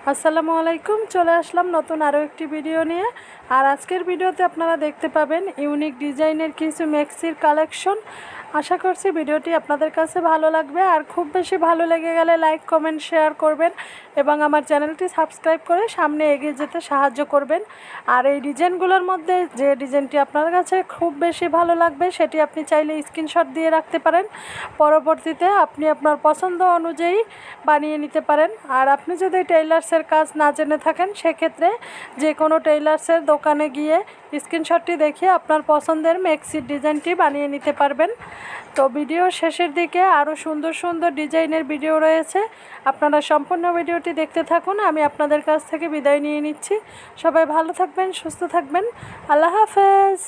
আসসালামু আলাইকুম। চলে আসলাম নতুন আরও একটি ভিডিও নিয়ে। আর আজকের ভিডিওতে আপনারা দেখতে পাবেন ইউনিক ডিজাইনের কিছু ম্যাক্সির কালেকশন। আশা করছি ভিডিওটি আপনাদের কাছে ভালো লাগবে। আর খুব বেশি ভালো লেগে গেলে লাইক কমেন্ট শেয়ার করবেন এবং আমার চ্যানেলটি সাবস্ক্রাইব করে সামনে এগিয়ে যেতে সাহায্য করবেন। আর এই ডিজাইনগুলোর মধ্যে যে ডিজাইনটি আপনার কাছে খুব বেশি ভালো লাগবে সেটি আপনি চাইলে স্ক্রিনশট দিয়ে রাখতে পারেন। পরবর্তীতে আপনি আপনার পছন্দ অনুযায়ী বানিয়ে নিতে পারেন। আর আপনি যদি টেইলার্সের কাজ না জেনে থাকেন সেক্ষেত্রে যে কোনো টেইলার্সের দোকানে গিয়ে স্ক্রিনশটটি দেখিয়ে আপনার পছন্দের ম্যাক্সির ডিজাইনটি বানিয়ে নিতে পারবেন। তো ভিডিও শেষের দিকে আরও সুন্দর সুন্দর ডিজাইনের ভিডিও রয়েছে, আপনারা সম্পূর্ণ ভিডিওটি দেখতে থাকুন। আমি আপনাদের কাছ থেকে বিদায় নিয়ে নিচ্ছি। সবাই ভালো থাকবেন, সুস্থ থাকবেন। আল্লাহ হাফেজ।